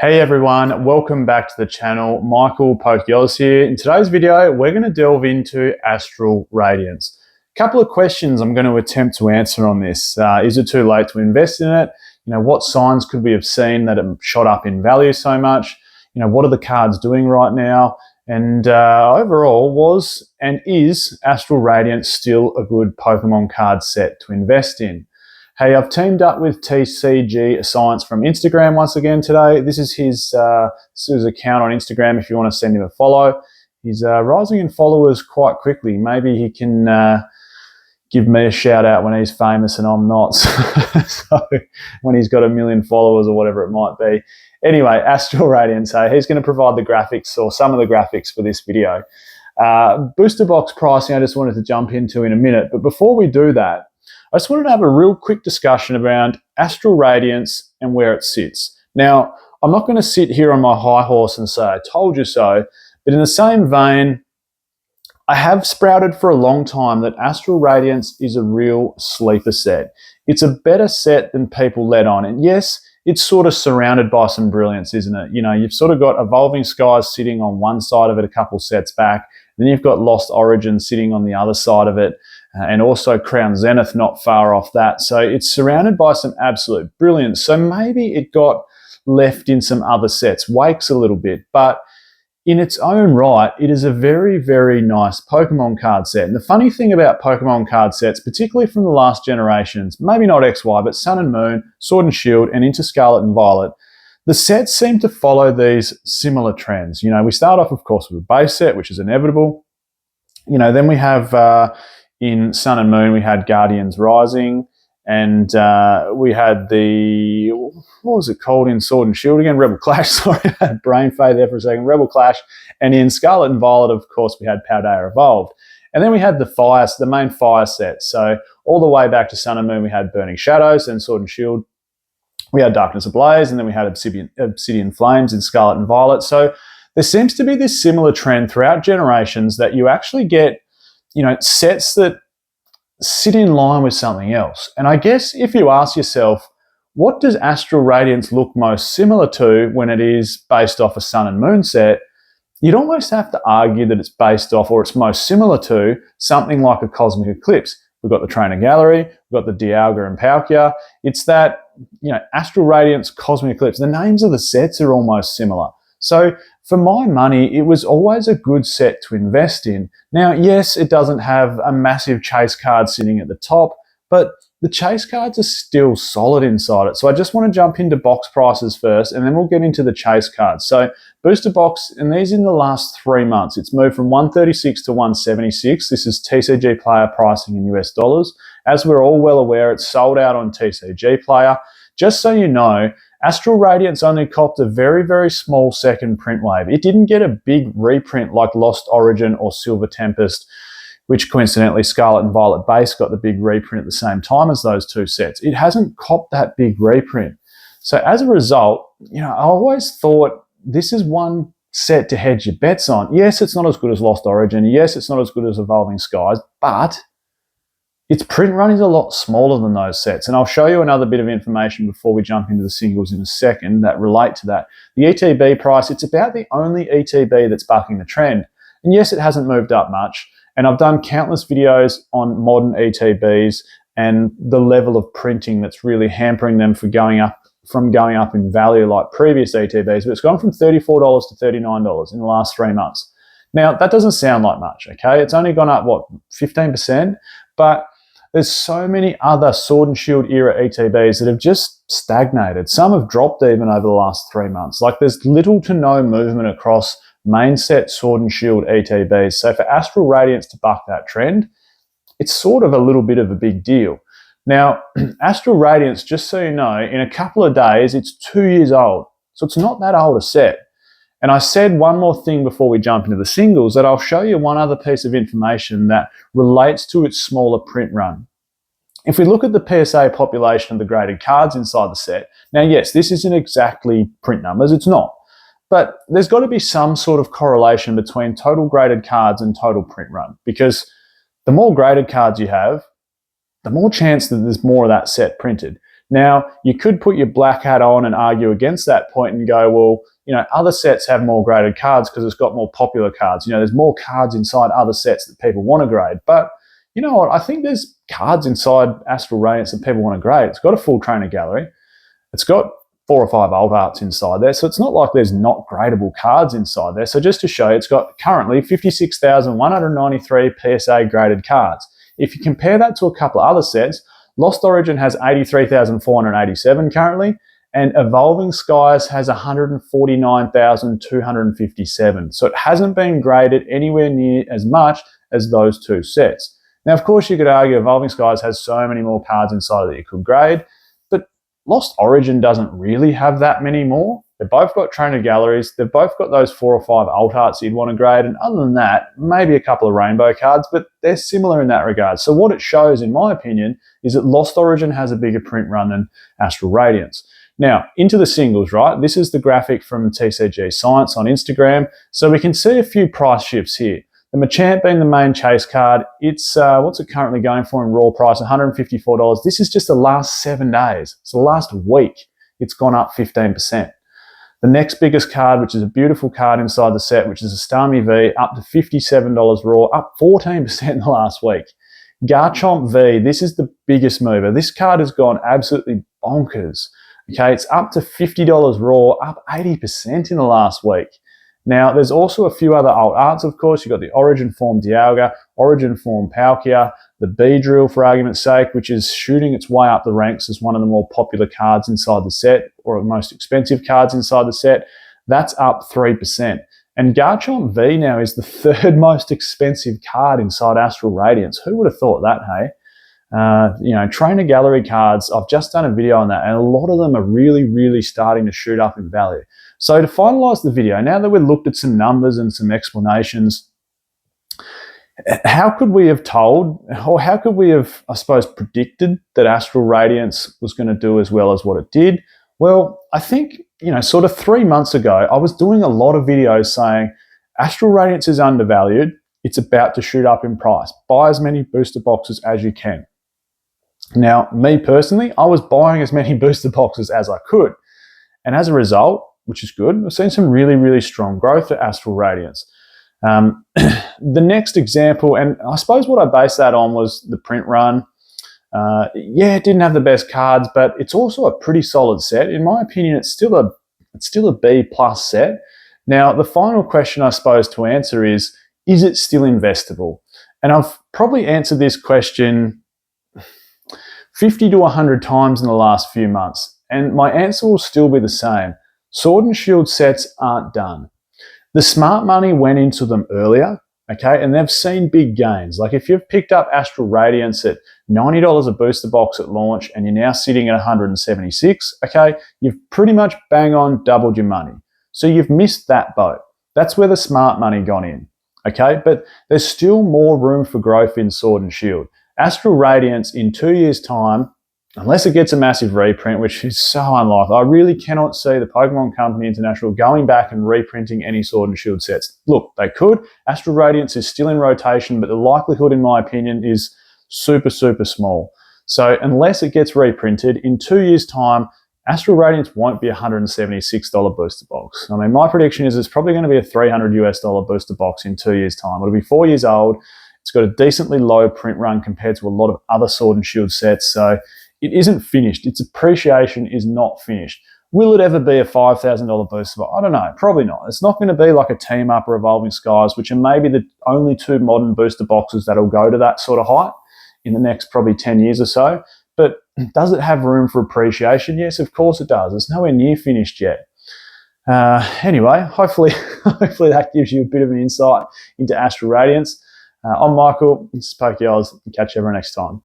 Hey everyone, welcome back to the channel. Michael Pokiolis here. In today's video, we're going to delve into Astral Radiance. A couple of questions I'm going to attempt to answer on this. Is it too late to invest in it? What signs could we have seen that it shot up in value so much? What are the cards doing right now? And overall, was and is Astral Radiance still a good Pokemon card set to invest in? Hey, I've teamed up with TCG Science from Instagram once again today. This is his account on Instagram if you want to send him a follow. He's rising in followers quite quickly. Maybe he can give me a shout out when he's famous and I'm not. So when he's got 1 million followers or whatever it might be. Anyway, Astral Radiance, he's going to provide the graphics or some of the graphics for this video. Booster box pricing I just wanted to jump into in a minute. But before we do that, I just wanted to have a real quick discussion around Astral Radiance and where it sits. Now, I'm not going to sit here on my high horse and say, I told you so, but in the same vein, I have sprouted for a long time that Astral Radiance is a real sleeper set. It's a better set than people let on. And yes, it's sort of surrounded by some brilliance, isn't it? You've sort of got Evolving Skies sitting on one side of it a couple sets back. Then you've got Lost Origin sitting on the other side of it. And also Crown Zenith not far off that. So it's surrounded by some absolute brilliance. So maybe it got left in some other sets, wakes a little bit, but in its own right, it is a very, very nice Pokemon card set. And the funny thing about Pokemon card sets, particularly from the last generations, maybe not XY, but Sun and Moon, Sword and Shield, and into Scarlet and Violet, the sets seem to follow these similar trends. We start off, of course, with a base set, which is inevitable. Then we have... in Sun and Moon, we had Guardians Rising, and we had what was it called in Sword and Shield again? Rebel Clash, sorry, I had brain fade there for a second. Rebel Clash, and in Scarlet and Violet, of course, we had Paldea Evolved. And then we had the main fire set. So all the way back to Sun and Moon, we had Burning Shadows, and Sword and Shield, we had Darkness Ablaze, and then we had Obsidian Flames in Scarlet and Violet. So there seems to be this similar trend throughout generations that you actually get sets that sit in line with something else. And I guess if you ask yourself, what does Astral Radiance look most similar to when it is based off a Sun and Moon set? You'd almost have to argue that it's based off, or it's most similar to, something like a Cosmic Eclipse. We've got the Trainer Gallery, we've got the Dialga and Palkia. It's that, Astral Radiance, Cosmic Eclipse. The names of the sets are almost similar. So for my money, it was always a good set to invest in. Now, yes, it doesn't have a massive chase card sitting at the top, but the chase cards are still solid inside it. So I just want to jump into box prices first, and then we'll get into the chase cards. So booster box, and these in the last 3 months, it's moved from 136 to 176. This is TCG Player pricing in US dollars. As we're all well aware, it's sold out on TCG Player. Just so you know, Astral Radiance only copped a very, very small second print wave. It didn't get a big reprint like Lost Origin or Silver Tempest, which coincidentally Scarlet and Violet base got the big reprint at the same time as those two sets. It hasn't copped that big reprint. So as a result, I always thought this is one set to hedge your bets on. Yes, it's not as good as Lost Origin. Yes, it's not as good as Evolving Skies, but its print run is a lot smaller than those sets. And I'll show you another bit of information before we jump into the singles in a second that relate to that. The ETB price, it's about the only ETB that's bucking the trend. And yes, it hasn't moved up much. And I've done countless videos on modern ETBs and the level of printing that's really hampering them from going up in value like previous ETBs. But it's gone from $34 to $39 in the last 3 months. Now, that doesn't sound like much, okay? It's only gone up, 15%? But there's so many other Sword and Shield era ETBs that have just stagnated. Some have dropped even over the last 3 months. Like there's little to no movement across main set Sword and Shield ETBs. So for Astral Radiance to buck that trend, it's sort of a little bit of a big deal. Now, Astral Radiance, just so you know, in a couple of days, it's 2 years old. So it's not that old a set. And I said one more thing before we jump into the singles, that I'll show you one other piece of information that relates to its smaller print run. If we look at the PSA population of the graded cards inside the set, now yes, this isn't exactly print numbers, it's not. But there's got to be some sort of correlation between total graded cards and total print run, because the more graded cards you have, the more chance that there's more of that set printed. Now, you could put your black hat on and argue against that point and go, well, you know, other sets have more graded cards because it's got more popular cards. You know, there's more cards inside other sets that people want to grade. But you know what? I think there's cards inside Astral Radiance that people want to grade. It's got a full trainer gallery. It's got 4 or 5 alt arts inside there. So it's not like there's not gradable cards inside there. So just to show you, it's got currently 56,193 PSA graded cards. If you compare that to a couple of other sets, Lost Origin has 83,487 currently, and Evolving Skies has 149,257. So it hasn't been graded anywhere near as much as those two sets. Now, of course, you could argue Evolving Skies has so many more cards inside that you could grade, but Lost Origin doesn't really have that many more. They've both got trainer galleries. They've both got those 4 or 5 alt arts you'd want to grade. And other than that, maybe a couple of rainbow cards, but they're similar in that regard. So what it shows, in my opinion, is that Lost Origin has a bigger print run than Astral Radiance. Now, into the singles, right? This is the graphic from TCG Science on Instagram. So we can see a few price shifts here. The Machamp being the main chase card, it's, what's it currently going for in raw price? $154. This is just the last 7 days. So the last week, it's gone up 15%. The next biggest card, which is a beautiful card inside the set, which is a Starmie V, up to $57 raw, up 14% in the last week. Garchomp V, this is the biggest mover. This card has gone absolutely bonkers. Okay, it's up to $50 raw, up 80% in the last week. Now, there's also a few other alt arts, of course. You've got the Origin Form Dialga, Origin Form Palkia, the Beedrill, for argument's sake, which is shooting its way up the ranks as one of the more popular cards inside the set, or the most expensive cards inside the set. That's up 3%. And Garchomp V now is the 3rd most expensive card inside Astral Radiance. Who would have thought that, hey? You know, trainer gallery cards, I've just done a video on that, and a lot of them are really, really starting to shoot up in value. So to finalize the video, now that we've looked at some numbers and some explanations, how could we have told, or how could we have, I suppose, predicted that Astral Radiance was going to do as well as what it did? Well, I think, you know, sort of 3 months ago, I was doing a lot of videos saying Astral Radiance is undervalued. It's about to shoot up in price. Buy as many booster boxes as you can. Now, me personally, I was buying as many booster boxes as I could. And as a result, which is good, we've seen some really, really strong growth at Astral Radiance. The next example, and I suppose what I based that on was the print run. Yeah, it didn't have the best cards, but it's also a pretty solid set. In my opinion, it's still a B+ set. Now, the final question I suppose to answer is it still investable? And I've probably answered this question 50 to 100 times in the last few months, and my answer will still be the same. Sword and Shield sets aren't done. The smart money went into them earlier, okay, and they've seen big gains. Like if you've picked up Astral Radiance at $90 a booster box at launch and you're now sitting at $176, okay, you've pretty much bang on doubled your money. So you've missed that boat. That's where the smart money gone in, okay? But there's still more room for growth in Sword and Shield. Astral Radiance in 2 years' time, unless it gets a massive reprint, which is so unlikely, I really cannot see the Pokemon Company International going back and reprinting any Sword and Shield sets. Look, they could. Astral Radiance is still in rotation, but the likelihood, in my opinion, is super, super small. So unless it gets reprinted, in 2 years' time, Astral Radiance won't be a $176 booster box. I mean, my prediction is it's probably going to be a $300 US booster box in 2 years' time. It'll be 4 years old. It's got a decently low print run compared to a lot of other Sword and Shield sets, so it isn't finished. Its appreciation is not finished. Will it ever be a $5,000 booster box? I don't know. Probably not. It's not going to be like a Team Up or Evolving Skies, which are maybe the only 2 modern booster boxes that'll go to that sort of height in the next probably 10 years or so. But does it have room for appreciation? Yes, of course it does. It's nowhere near finished yet. Anyway, hopefully that gives you a bit of an insight into Astral Radiance. I'm Michael. This is Poke Oz. Catch you everyone next time.